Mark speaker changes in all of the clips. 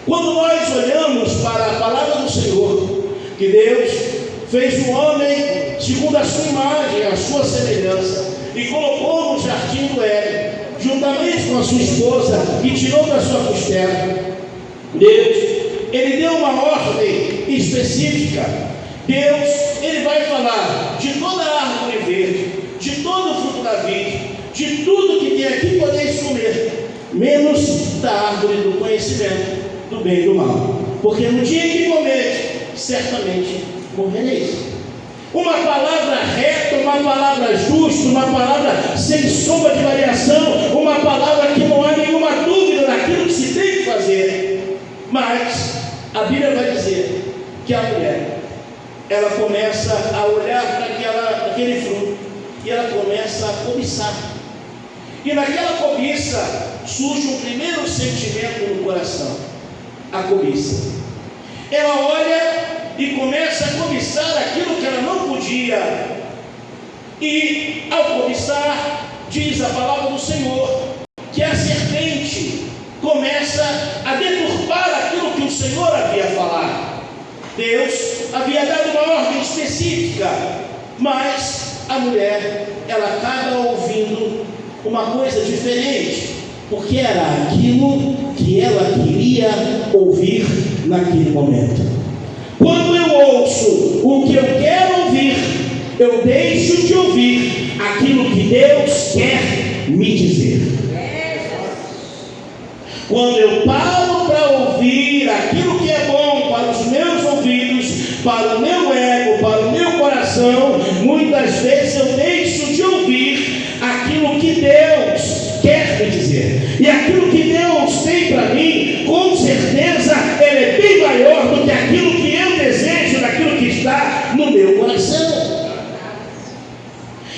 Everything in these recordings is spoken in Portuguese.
Speaker 1: Quando nós olhamos para a palavra do Senhor, que Deus fez o homem segundo a sua imagem, a sua semelhança, e colocou no jardim do Éden, juntamente com a sua esposa, e tirou da sua costela. Deus, Ele deu uma ordem específica. Deus, Ele vai falar de toda a árvore verde, de todo o fruto da vide, de tudo que tem aqui podeis comer, menos da árvore do conhecimento do bem e do mal, porque no dia em que comer, certamente morrereis. Uma palavra reta, uma palavra justa, uma palavra sem sombra de variação, uma palavra que não há nenhuma dúvida daquilo que se tem que fazer. Mas a Bíblia vai dizer que a mulher, ela começa a olhar para aquele fruto e ela começa a cobiçar. E naquela cobiça surge um primeiro sentimento no coração: a cobiça. Ela olha e começa a cobiçar aquilo que ela não podia. E ao cobiçar, diz a palavra do Senhor, que a serpente começa a deturpar aquilo que o Senhor havia falado. Deus havia dado uma ordem específica, mas a mulher, ela acaba ouvindo uma coisa diferente, porque era aquilo que ela queria ouvir naquele momento. Quando eu ouço o que eu quero ouvir, eu deixo de ouvir aquilo que Deus quer me dizer. Quando eu paro para ouvir aquilo que é bom para os meus ouvidos, para o meu ego, para o meu coração, muitas vezes eu deixo de ouvir aquilo que Deus quer me dizer. E aquilo que Deus tem para mim, com certeza, ele é bem maior do que aquilo que eu desejo, daquilo que está no meu coração.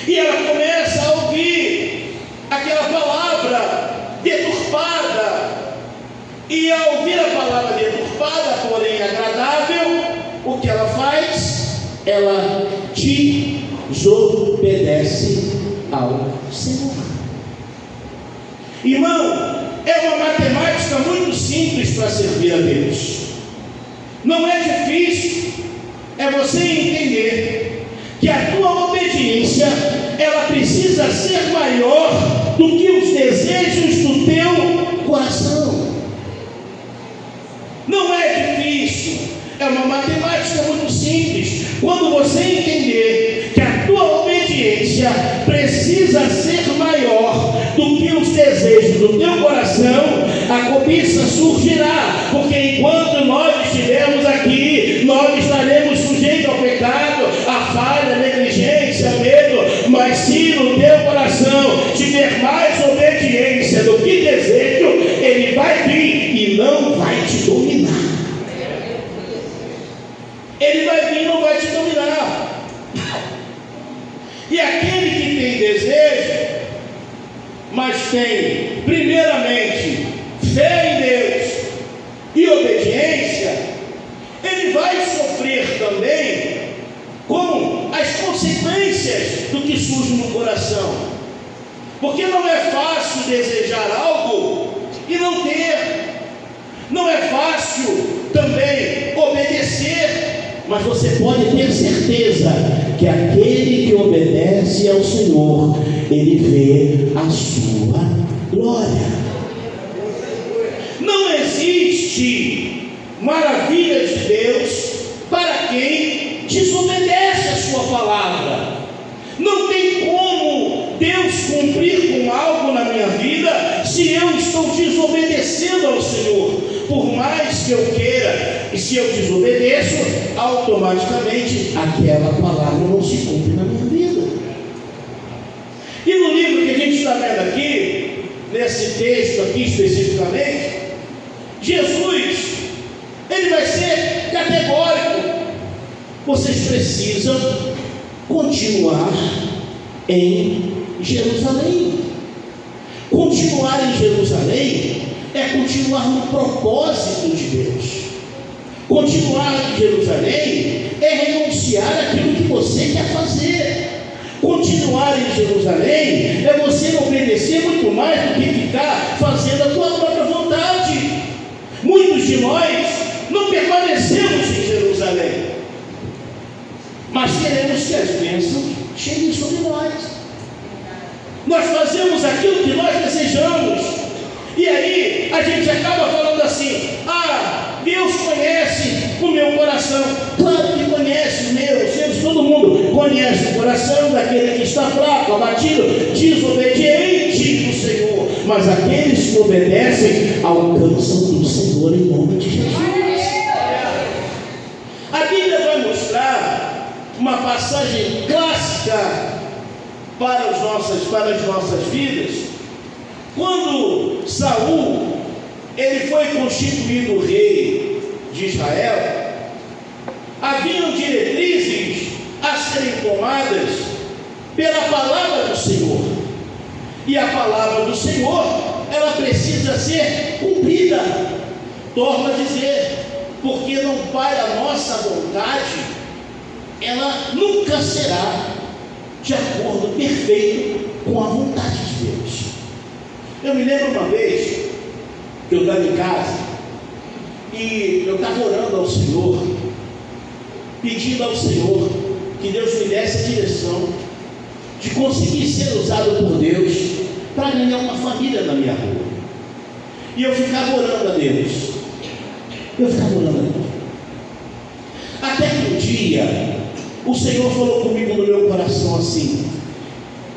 Speaker 1: E ela começa a ouvir aquela palavra deturpada. E ao ouvir a palavra deturpada, porém agradável, o que ela faz? Ela desobedece ao Senhor. Irmão, é uma matemática muito simples para servir a Deus. Não é difícil, é você entender que a tua obediência, ela precisa ser maior do que os desejos do teu coração. Não é difícil, é uma matemática muito simples. Quando você entender que a tua obediência precisa ser maior do que os desejos do teu coração, a cobiça surgirá, porque enquanto nós estivermos aqui, nós estaremos sujeitos ao pecado, à falha, à negligência, ao medo. Mas se no teu coração tiver mais obediência do que desejo, ele vai vir e não vai te dominar. Ele vai vir e não vai te dominar. E aquele que tem desejo, mas tem primeiramente fé em Deus e obediência, ele vai sofrer também com as consequências do que surge no coração, porque não é fácil desejar algo e não ter, não é fácil também obedecer, mas você pode ter certeza que aquele que obedece ao Senhor, ele vê a sua glória. Não existe maravilha de Deus para quem desobedece a sua palavra. Não tem como Deus cumprir com algo na minha vida se eu estou desobedecendo ao Senhor. Por mais que eu queira, e se eu desobedeço, automaticamente aquela palavra não se cumpre na minha vida. E no livro que a gente está vendo aqui, nesse texto aqui especificamente, Jesus, ele vai ser categórico: vocês precisam continuar em Jerusalém. Continuar em Jerusalém é continuar no propósito de Deus. Continuar em Jerusalém é renunciar àquilo que você quer fazer. Continuar em Jerusalém é você obedecer muito mais do que ficar fazendo a tua própria vontade. muitos de nós não permanecemos em Jerusalém, mas queremos que as bênçãos cheguem sobre nós. Nós fazemos aquilo que nós desejamos, e aí a gente acaba falando assim: Deus conhece o meu coração. Claro que conhece o meu, todo mundo conhece o coração daquele que está fraco, abatido, desobediente do Senhor, mas aqueles que obedecem alcançam do Senhor em nome de Jesus. A Bíblia vai mostrar uma passagem clássica para as nossas vidas, quando Saul ele foi constituído rei de Israel. Haviam diretrizes a serem tomadas pela palavra do Senhor, e a palavra do Senhor ela precisa ser cumprida. Torno a dizer, porque não para a nossa vontade, ela nunca será de acordo perfeito com a vontade de Deus. Eu me lembro uma vez que eu estava em casa e eu estava orando ao Senhor, pedindo ao Senhor que Deus me desse a direção de conseguir ser usado por Deus para ganhar uma família na minha rua. E eu ficava orando a Deus. Até que um dia o Senhor falou comigo no meu coração assim: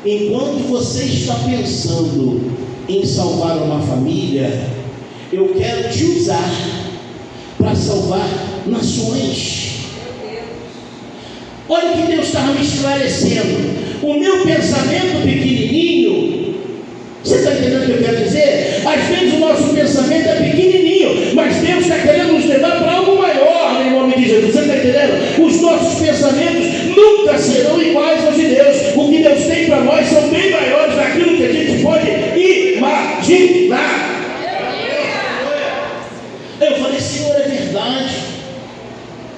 Speaker 1: enquanto você está pensando em salvar uma família, eu quero te usar para salvar nações. Olha o que Deus estava me esclarecendo. O meu pensamento pequenininho, você está entendendo o que eu quero dizer? Às vezes o nosso pensamento é pequenininho, mas Deus está querendo nos levar para algo maior, em nome de Jesus. Você está entendendo? Os nossos pensamentos nunca serão iguais aos de Deus. O que Deus tem para nós são bem maiores daquilo que a gente pode imaginar. Eu falei: Senhor, é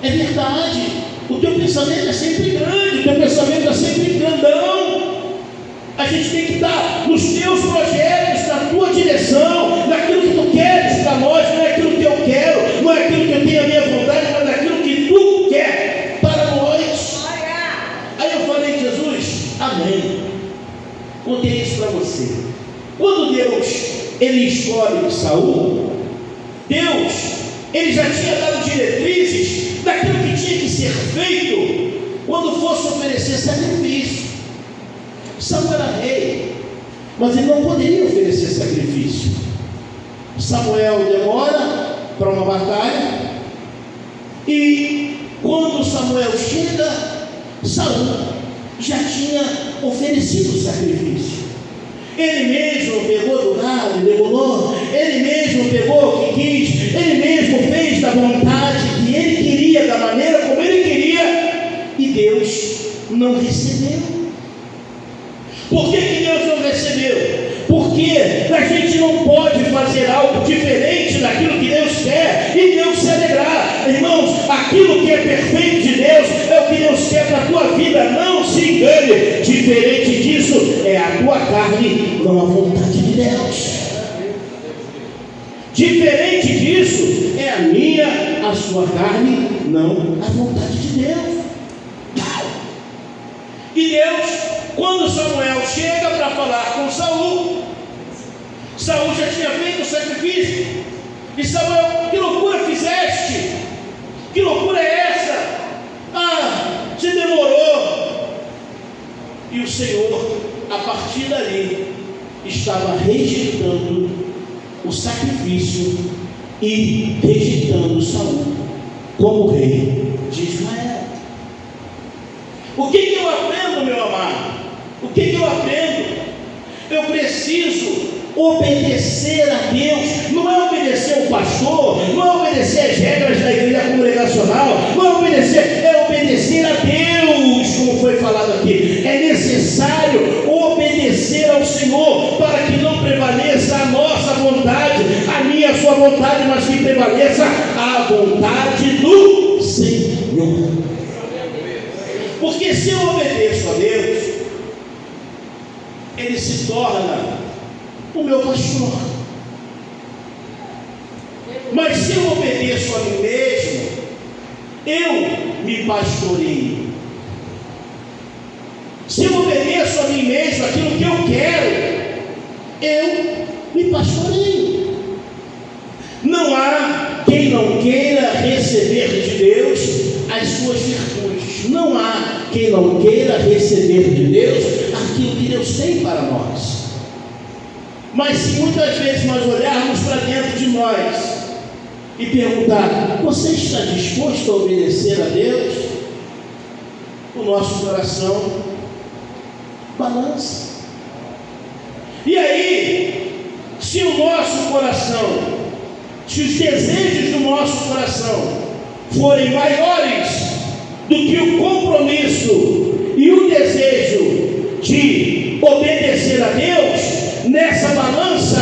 Speaker 1: verdade. O teu pensamento é sempre grande, o teu pensamento é sempre grandão. A gente tem que estar nos teus projetos, na tua direção, naquilo que tu queres para nós. Não é aquilo que eu quero, não é aquilo que eu tenho a minha vontade, mas naquilo que tu quer para nós. Aí eu falei: Jesus, amém. Contei isso para você. Quando Deus ele escolhe Saul, Deus ele já tinha dado diretrizes daquilo que tinha que ser feito quando fosse oferecer sacrifício. Saul era rei, mas ele não poderia oferecer sacrifício. Samuel demora para uma batalha, e quando Samuel chega, Saul já tinha oferecido o sacrifício. Ele mesmo pegou do gado e degolou, ele mesmo pegou o que quis, ele mesmo fez da vontade que ele queria, da maneira como ele queria, e Deus não recebeu. Por que Deus não recebeu? Porque a gente não pode fazer algo diferente daquilo que Deus quer e Deus se alegrar. Irmãos, aquilo que é perfeito de Deus é o que Deus quer para a tua vida. Não se engane. Diferente disso é a tua carne, não a vontade de Deus. Diferente disso é a minha, a sua carne, não a vontade de Deus. E Deus, quando Samuel chega para falar com Saul, Saul já tinha feito o sacrifício. E Samuel: que loucura fizeste? Que loucura é essa? Se demorou. E o Senhor, a partir dali, estava rejeitando o sacrifício e rejeitando Saul como rei de Israel. O que eu aprendo, meu amado? O que eu aprendo? Eu preciso obedecer a Deus. Não é obedecer o pastor, não é obedecer as regras da igreja congregacional, não é obedecer a Deus, como foi falado aqui. É necessário obedecer ao Senhor para que não prevaleça a nossa vontade, a minha, a sua vontade, mas que prevaleça a vontade do Senhor. Porque se eu obedeço a Deus, Ele se torna o meu pastor. Mas se eu obedeço a mim mesmo, eu me pastoreio. Se eu obedeço a mim mesmo aquilo que eu quero, eu me pastoreio. Não há quem não queira receber de Deus as suas virtudes. Não há quem não queira receber de Deus aquilo que Deus tem para nós. Mas se muitas vezes nós olharmos para dentro de nós e perguntar: você está disposto a obedecer a Deus? O nosso coração balança. E aí, se o nosso coração, se os desejos do nosso coração forem maiores do que o compromisso e o desejo de obedecer a Deus, nessa balança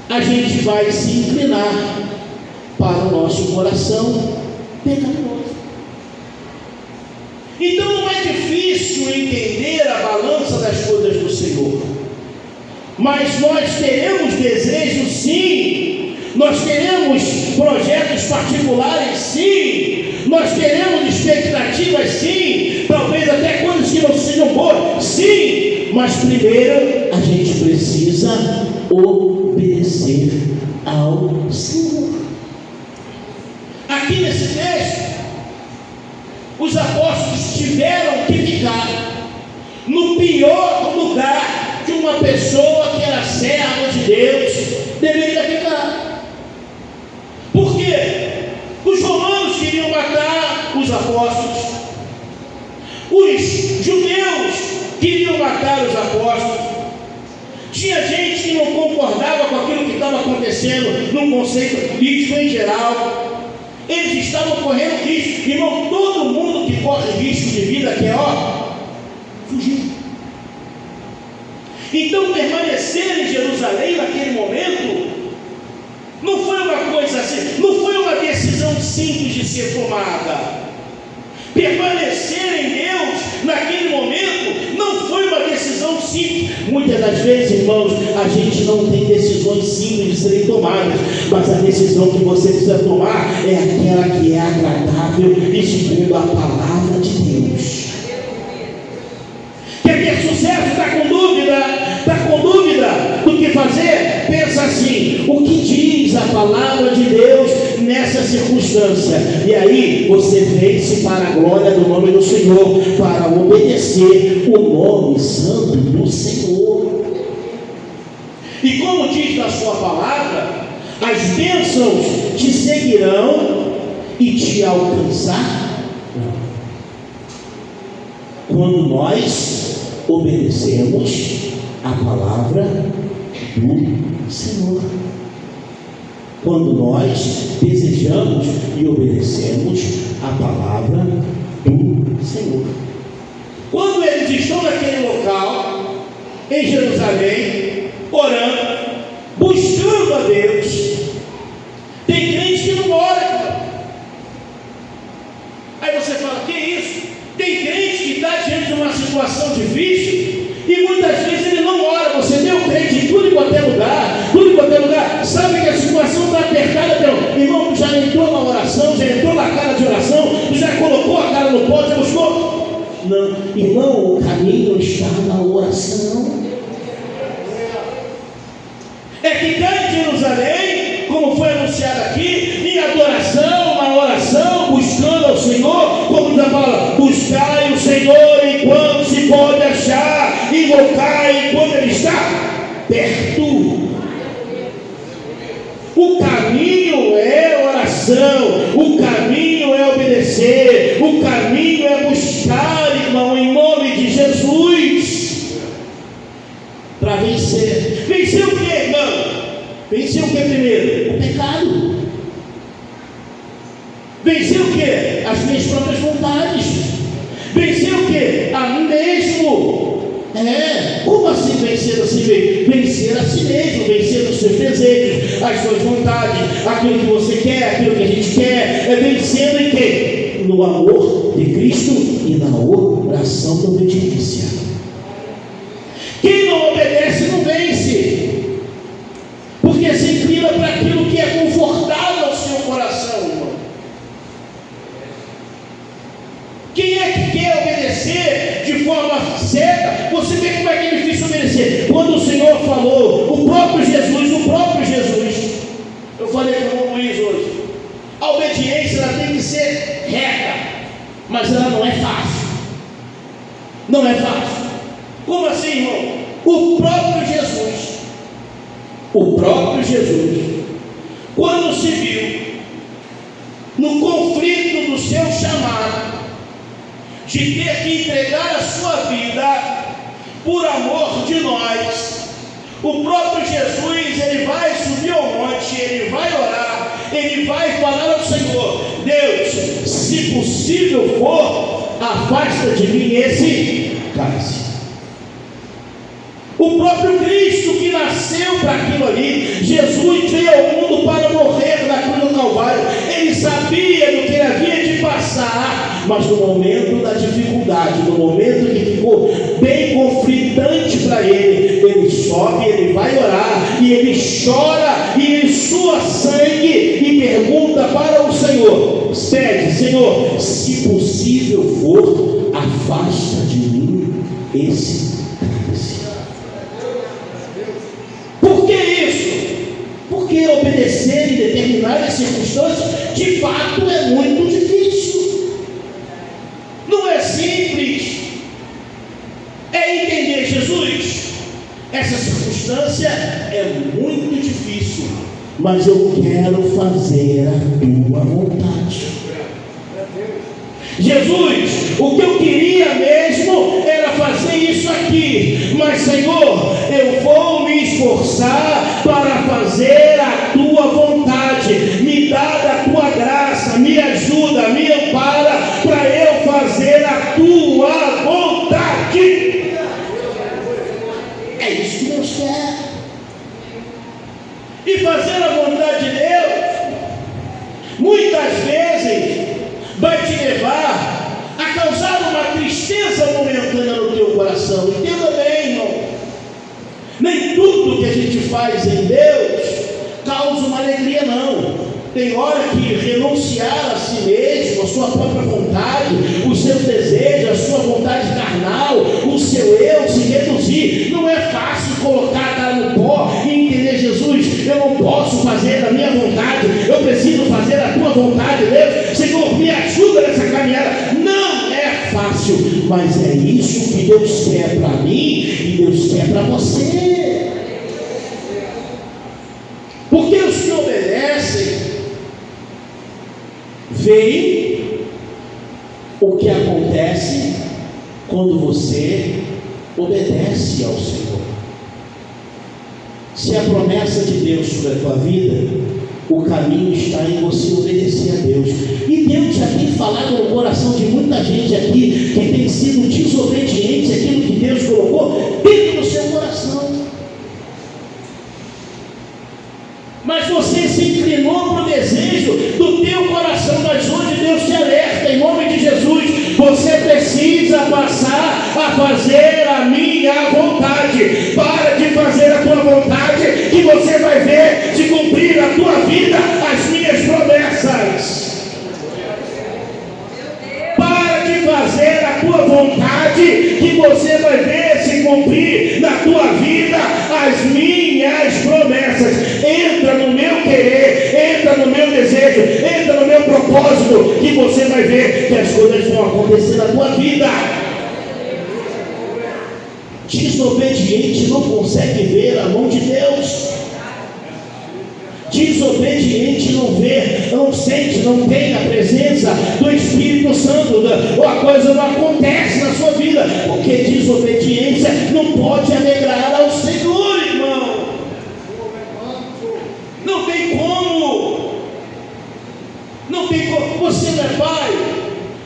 Speaker 1: a gente vai se inclinar para o nosso coração pecaminoso. Então não é difícil entender a balança das coisas do Senhor, mas nós teremos desejos sim, nós teremos projetos particulares sim, nós teremos expectativas sim, talvez até coisas que não sejam boas sim, mas primeiro a gente precisa obedecer ao Senhor. Aqui nesse texto, os apóstolos tiveram que ficar no pior lugar que uma pessoa que era serva de Deus deveria ficar. Por quê? Os romanos queriam matar os apóstolos, os judeus queriam matar os apóstolos, tinha gente que não concordava com aquilo que estava acontecendo no conceito político em geral. Eles estavam correndo risco. Irmão, todo mundo que corre risco de vida quer, fugir. Então permanecer em Jerusalém naquele momento não foi uma coisa assim, não foi uma decisão simples de ser tomada. Permanecer em Deus naquele momento não foi uma decisão simples. Muitas das vezes, irmãos, a gente não tem decisões simples de serem tomadas, mas a decisão que você precisa tomar é aquela que é agradável e segundo a palavra de Deus. Quer ter sucesso? Está com dúvida do que fazer? Pensa assim: o que diz a palavra de Deus nessa circunstância? E aí você vence para a glória do nome do Senhor, para obedecer o nome santo do Senhor. E como diz na sua palavra, as bênçãos te seguirão e te alcançar quando nós obedecemos a palavra do Senhor. Quando nós desejamos e obedecemos a palavra do Senhor. Quando eles estão naquele local, em Jerusalém, orando, buscando a Deus, tem crente que não ora. Aí você fala: que isso? Tem crente que está diante de uma situação difícil e muitas vezes ele não ora. Você tem um crente em tudo e qualquer lugar, sabe que a situação está apertada, irmão, já entrou na oração, já entrou na cara de oração, já colocou a cara no pó, já buscou. Não, irmão, o caminho está na oração. É que está em Jerusalém, como foi anunciado aqui, em adoração, na oração, buscando ao Senhor, como diz a palavra: buscai o Senhor enquanto se pode achar, invocai enquanto Ele está perto. O caminho é oração, o caminho é obedecer, o caminho é buscar, irmão, em nome de Jesus, para vencer. Vencer o que, irmão? Vencer o que primeiro? O pecado. Vencer o que? As minhas próprias vontades. Vencer o que? A mim mesmo. Como assim vencer a si mesmo? Vencer a si mesmo, vencer os seus desejos, as suas vontades, aquilo que você quer, aquilo que a gente quer. É vencendo em quê? No amor de Cristo e na oração da obediência. Quem não obedece não vence, porque se inclina para aquilo que é confortável. obedecer de forma cega, você vê como é que é difícil obedecer. Quando o Senhor falou, o próprio Jesus, eu falei com o irmão Luiz hoje, a obediência ela tem que ser reta, mas ela não é fácil. Não é fácil. Como assim, irmão? O próprio Jesus, quando se viu no conflito do seu chamado, de ter que entregar a sua vida por amor de nós, o próprio Jesus, ele vai subir ao monte, ele vai orar, ele vai falar ao Senhor: Deus, se possível for, afasta de mim esse cálice. O próprio Cristo que nasceu para aquilo ali, Jesus veio ao mundo para morrer na cruz do Calvário. Ele sabia do que ele havia de passar, mas no momento da dificuldade, no momento que ficou bem conflitante para ele, ele sobe, ele vai orar, e ele chora, e ele sua sangue, e pergunta para o Senhor, pede: Senhor, se possível for, afasta de mim esse cálice. Por que isso? Porque obedecer em determinadas circunstâncias, de fato, é muito difícil. Não é simples. É entender: Jesus, essa circunstância é muito difícil, mas eu quero fazer a tua vontade. Jesus, o que eu queria mesmo era fazer isso aqui, mas Senhor, eu vou me esforçar para fazer a tua vontade. Me dá da tua graça, me ajuda, me ampara para eu fazer a tua vontade. É isso que Deus quer. E fazer a vontade de Deus, muitas vezes, vai te levar a causar uma tristeza momentânea no teu coração. Entenda bem, irmão, nem tudo que a gente faz em Deus causa uma alegria, não. Tem hora que renunciar a si mesmo, a sua própria vontade, os seus desejos, a sua vontade carnal, o seu eu se reduzir. Não é fácil colocar a cara no pó e entender: Jesus, eu não posso fazer a minha vontade, eu preciso fazer a tua vontade. Deus, Senhor, me ajuda nessa caminhada. Não é fácil, mas é isso que Deus quer para mim e Deus quer para você. Porque os que obedecem veem o que acontece quando você obedece ao Senhor. Se a promessa de Deus sobre a tua vida, o caminho está em você obedecer a Deus. E Deus já tem falado no coração de muita gente aqui que tem sido desobediente àquilo que Deus colocou dentro do seu coração. Mas você se inclinou para o desejo do teu coração. Mas hoje Deus te alerta, em nome de Jesus: você precisa passar a fazer a minha vontade. Para de fazer a tua vontade, que você vai ver se cumprir na tua vida as minhas promessas. Para de fazer a tua vontade, que você vai ver se cumprir na tua vida as minhas promessas. Entra no meu querer, entra no meu desejo, entra no meu propósito, que você vai ver que as coisas vão acontecer na tua vida. Desobediente não consegue ver a mão de Deus. Desobediente não vê, não sente, não tem a presença do Espírito Santo, ou a coisa não acontece na sua vida, porque desobediência não pode alegrar ao Senhor, irmão. Não tem como. Não tem como. Você não é pai,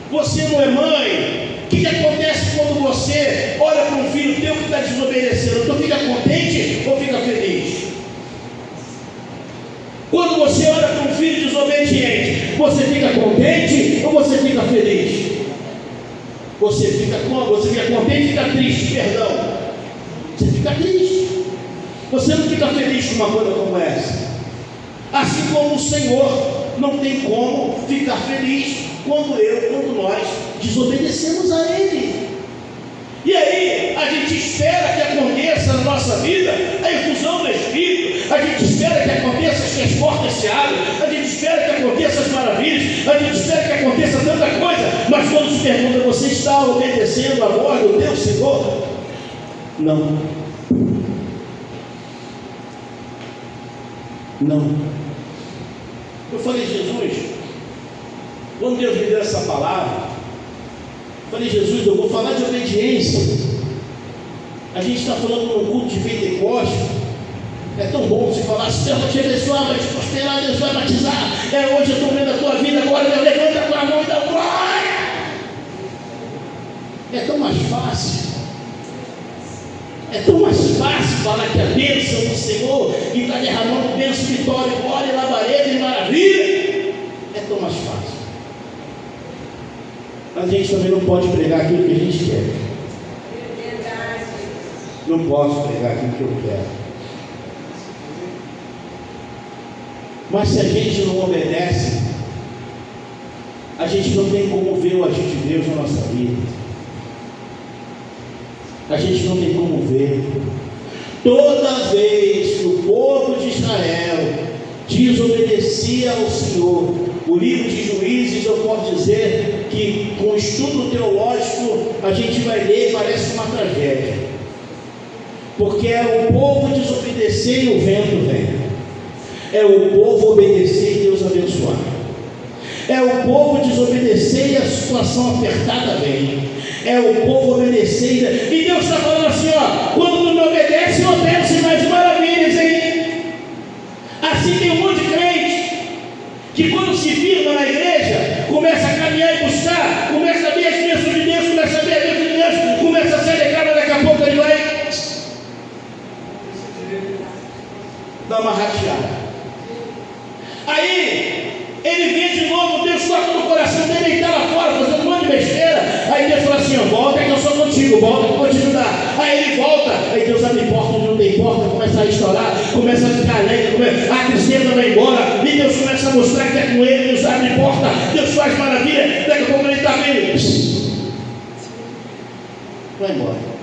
Speaker 1: você não é mãe. O que acontece quando você olha para um filho teu que está desobedecendo? Tu fica contente ou fica feliz? Quando você olha para um filho desobediente, você fica contente ou você fica feliz? Você fica contente, fica triste, perdão. Você fica triste. Você não fica feliz com uma coisa como essa. Assim como o Senhor não tem como ficar feliz quando nós desobedecemos a Ele. E aí, a gente espera que aconteça na nossa vida a efusão do Espírito, a gente espera que aconteça que as portas se abram, a gente espera que aconteça as maravilhas, a gente espera que aconteça tanta coisa, mas quando se pergunta, você está obedecendo a voz do teu Senhor? Não. Não. Eu falei, Jesus, quando Deus me deu essa palavra, eu falei, Jesus, eu vou falar de obediência. A gente está falando num culto de Pentecostes. É tão bom se falar, se Deus vai te abençoar, vai te prosperar, Deus vai batizar. Hoje eu estou vendo a tua vida, agora Deus levanta a tua mão e dá glória. É tão mais fácil. É tão mais fácil falar que a bênção do Senhor, que está derramando bênção, vitória, glória, labareda e maravilha. É tão mais fácil. Mas a gente também não pode pregar aquilo que a gente quer. Não posso pregar aquilo que eu quero. Mas se a gente não obedece, a gente não tem como ver o agir de Deus na nossa vida. A gente não tem como ver. Toda vez que o povo de Israel desobedecia ao Senhor, o livro de Juízes, eu posso dizer que com estudo teológico a gente vai ler, parece uma tragédia, porque é o povo desobedecer e o vento vem, é o povo obedecer e Deus abençoar, é o povo desobedecer e a situação apertada vem, é o povo obedecer e Deus está falando assim, ó, quando não me obedece, eu opero sinais e maravilhas, hein? Assim tem um monte de crente que quando se firma na igreja, começa a caminhar e buscar, começa a ver as bênçãos de Deus, começa a ver a bênção de Deus, começa a se alegrar, mas daqui a pouco ele vai dar uma rateada. Aí ele vê de novo, Deus toca no coração dele, ele está lá fora fazendo um monte de besteira. Aí Deus fala assim, ó, volta que eu sou contigo, volta que eu vou te ajudar. Aí ele volta, aí Deus abre porta onde não tem porta, começa a estourar, começa a ficar alegre, a tristeza vai embora, e Deus começa a mostrar que é com ele, Deus abre porta, Deus faz maravilha, daqui a pouco ele está bem, vai embora.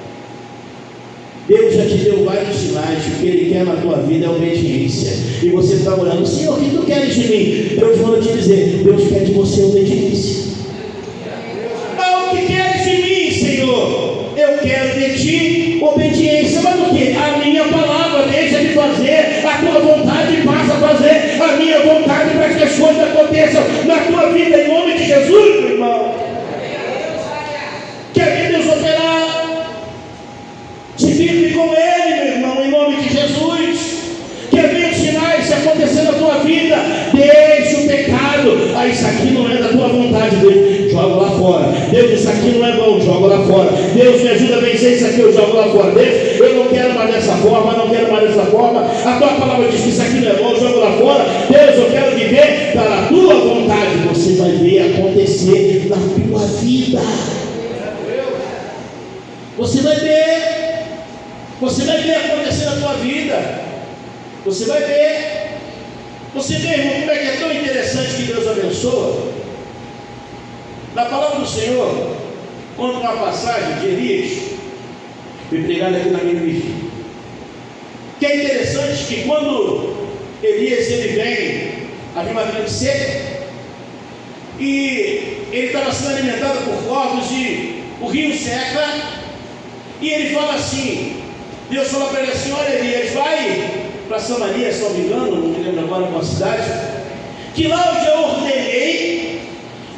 Speaker 1: Deus já te deu vários sinais. O que Ele quer na tua vida é obediência. E você está orando, Senhor, o que tu queres de mim? Deus manda te dizer, Deus quer de você obediência. Ah, o que queres de mim, Senhor? Eu quero de ti obediência. Mas o que? A minha palavra, deixa de fazer a tua vontade e passa a fazer a minha vontade para que as coisas aconteçam na tua vida, em nome de Jesus, meu irmão. Quer ver Deus operar? Se firme com Ele, meu irmão, em nome de Jesus. Quer ver os sinais se acontecer na tua vida? Deixa o pecado. Ah, isso aqui não é da tua vontade, Deus, joga lá fora. Deus, isso aqui não é bom, joga lá fora. Deus, me ajuda a vencer isso aqui, eu jogo lá fora. Deus, eu não quero mais dessa forma, não quero mais dessa forma. A tua palavra diz que isso aqui não é bom, eu jogo lá fora. Deus, eu quero viver para a tua vontade. Você vai ver acontecer na tua vida. Você vai ver. Você vai ver acontecer na tua vida. Você vai ver. Você vê, irmão, como é que é tão interessante que Deus abençoa. Na palavra do Senhor, conta uma passagem de Elias, foi pregada aqui na minha vigília. Que é interessante que quando Elias ele vem, havia uma grande seca, e ele estava sendo alimentado por corvos, e o rio seca, e ele fala assim, Deus falou para ele assim, olha Elias, vai para Samaria, se não me engano, não me lembro agora qual cidade, que lá eu já ordenei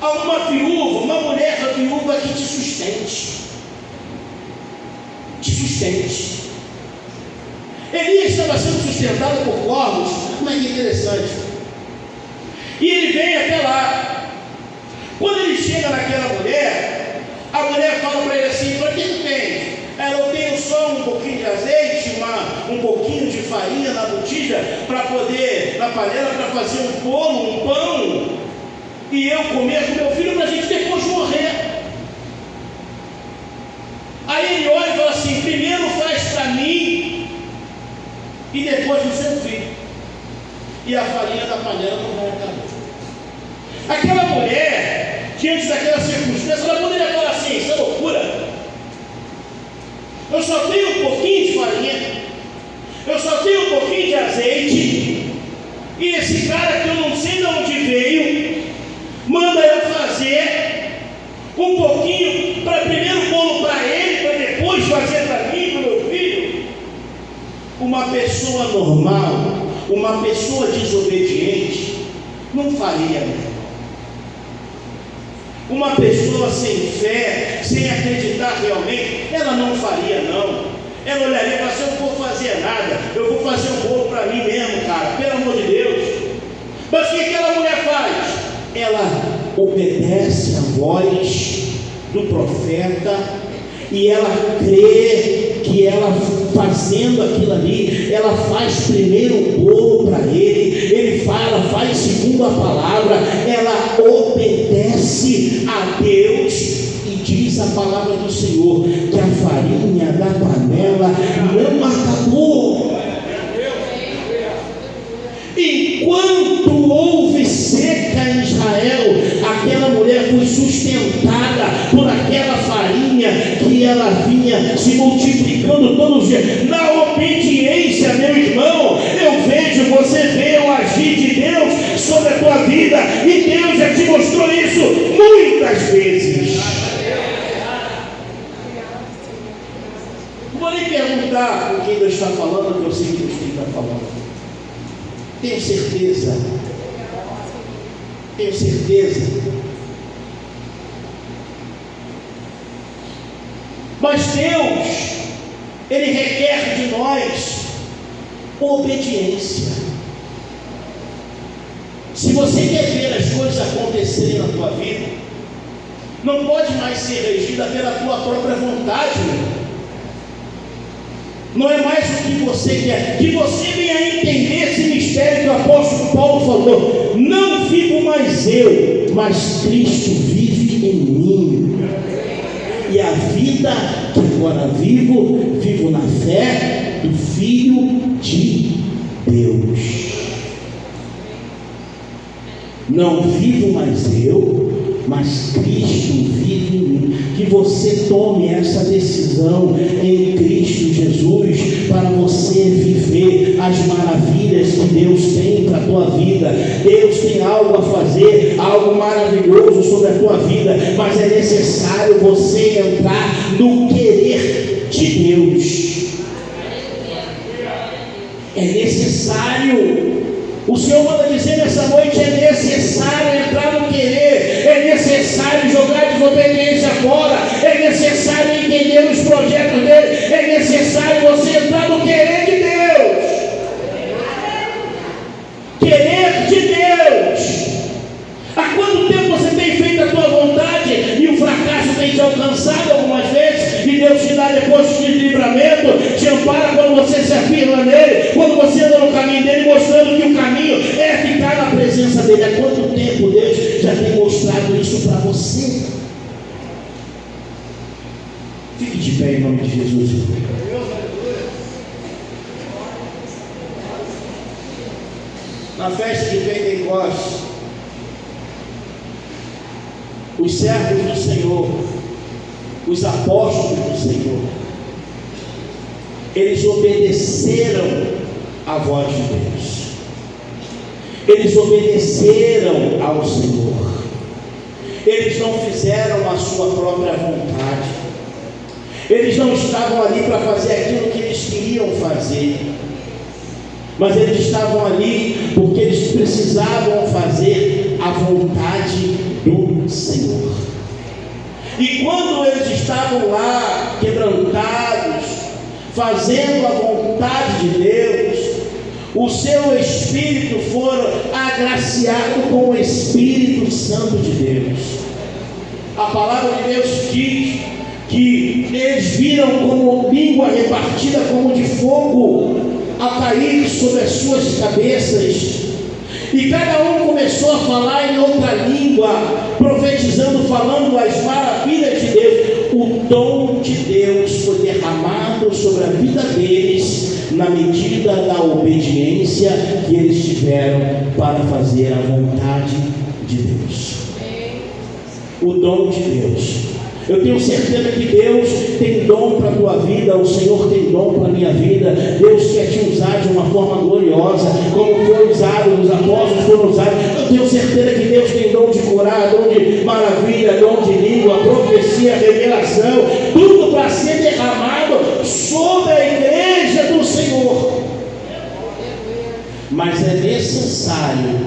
Speaker 1: a uma viúva, uma mulher viúva que te sustente. Te sustente. Elias estava sendo sustentado por corvos, como é que interessante. E ele vem até lá. Quando ele chega naquela mulher, a mulher fala para ele assim, para que tu tens? Eu tenho só um pouquinho de azeite, um pouquinho de farinha na botija, para poder, na panela, para fazer um bolo, um pão, e eu comer com meu filho, para a gente depois morrer. Aí ele olha e fala assim, primeiro faz para mim, e depois do seu filho. E a farinha da panela não vai acabar. Aquela mulher, diante daquela circunstância, ela poderia falar assim, isso é loucura. eu só tenho um pouquinho de farinha, eu só tenho um pouquinho de azeite, e esse cara que eu não sei de onde veio, manda eu fazer um pouquinho, para primeiro bolo para ele, para depois fazer para mim, para o meu filho. Uma pessoa normal, uma pessoa desobediente, não faria, meu irmão. Uma pessoa sem fé, sem acreditar realmente, ela não faria não. Ela olharia e falaria assim: eu não vou fazer nada, eu vou fazer um bolo para mim mesmo, cara, pelo amor de Deus. Mas o que aquela mulher faz? Ela obedece à voz do profeta e ela crê que ela fazendo aquilo ali, ela faz primeiro o bolo para ele faz segundo a palavra, ela obedece a Deus e diz a palavra do Senhor que a farinha da panela não acabou. Enquanto houve seca em Israel, aquela mulher foi sustentada por aquela farinha que ela vinha se multiplicando todos os dias. Na obediência, meu irmão, eu vejo, você vê o agir de Deus sobre a tua vida, e Deus já te mostrou isso muitas vezes. Não vou nem perguntar com quem Deus está falando, porque eu sei que Deus está falando. Tenho certeza. Mas Deus, Ele requer de nós obediência. Se você quer ver as coisas acontecerem na tua vida, não pode mais ser regida pela tua própria vontade, meu. Não é mais o que você quer. Que você venha entender esse mistério que o apóstolo Paulo falou: não vivo mais eu, mas Cristo vive em mim. E a vida que agora vivo na fé do Filho de Deus. Não vivo mais eu, mas Cristo vive em mim. Que você tome essa decisão em Cristo Jesus, para você viver as maravilhas que Deus tem para a tua vida. Deus tem algo a fazer, algo maravilhoso sobre a tua vida, mas é necessário você entrar no querer de Deus. É necessário. O Senhor manda dizer nessa noite: é necessário entrar no querer, é necessário jogar a desobediência fora, é necessário entender os projetos dele, é necessário você entrar no querer de Deus. Querer de Deus. Há quanto tempo você tem feito a tua vontade e o fracasso tem te alcançado algumas vezes, e Deus te dá depois de livramento, te ampara quando você se afirma nele, quando você anda no caminho dele, mostrando que o caminho é ficar na presença dele. Há quanto tempo Deus já tem mostrado isso para você? Fique de pé em nome de Jesus. Na festa de Pentecostes, os servos do Senhor, os apóstolos do Senhor, eles obedeceram à voz de Deus, eles obedeceram ao Senhor, eles não fizeram a sua própria vontade, eles não estavam ali para fazer aquilo que eles queriam fazer, mas eles estavam ali porque eles precisavam fazer a vontade do Senhor. E quando eles estavam lá quebrantados, fazendo a vontade de Deus, o seu espírito foi agraciado com o Espírito Santo de Deus. A palavra de Deus diz que eles viram como língua repartida como de fogo a cair sobre as suas cabeças, e cada um começou a falar em outra língua, profetizando, falando as maravilhas de Deus. O dom de Deus foi derramado sobre a vida deles, na medida da obediência que eles tiveram para fazer a vontade de Deus. O dom de Deus. Eu tenho certeza que Deus tem dom para a tua vida, o Senhor tem dom para a minha vida. Deus quer te usar de uma forma gloriosa, como foi usado, os apóstolos foram usados. Eu tenho certeza que Deus tem dom de curar, dom de maravilha, dom de língua, profecia, revelação, tudo para ser derramado sobre a igreja do Senhor. Mas é necessário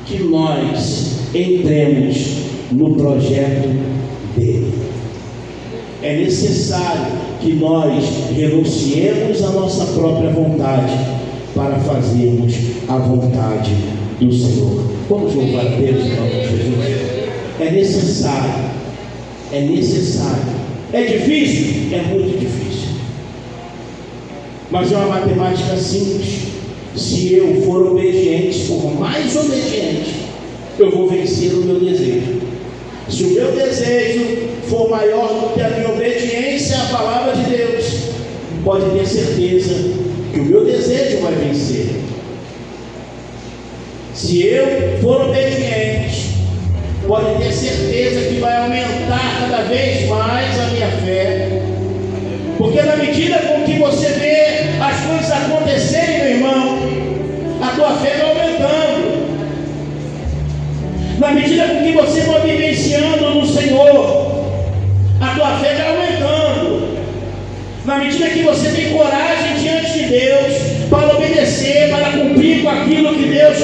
Speaker 1: que nós entremos no projeto dele. É necessário que nós renunciemos à nossa própria vontade para fazermos a vontade do Senhor. Vamos louvar a Deus em nome de Jesus. É necessário. É necessário. É difícil? É muito difícil. Mas é uma matemática simples. Se eu for obediente, por mais obediente, eu vou vencer o meu desejo. Se o meu desejo for maior do que a minha obediência à palavra de Deus, pode ter certeza que o meu desejo vai vencer. Se eu for obediente, pode ter certeza que vai aumentar cada vez mais a minha fé. Porque na medida com que você vê as coisas acontecerem, meu irmão, a tua fé vai aumentando. Na medida com que você vai vivenciando no Senhor, a tua fé vai aumentando. Na medida que você tem coragem diante de Deus para obedecer, para cumprir com aquilo que Deus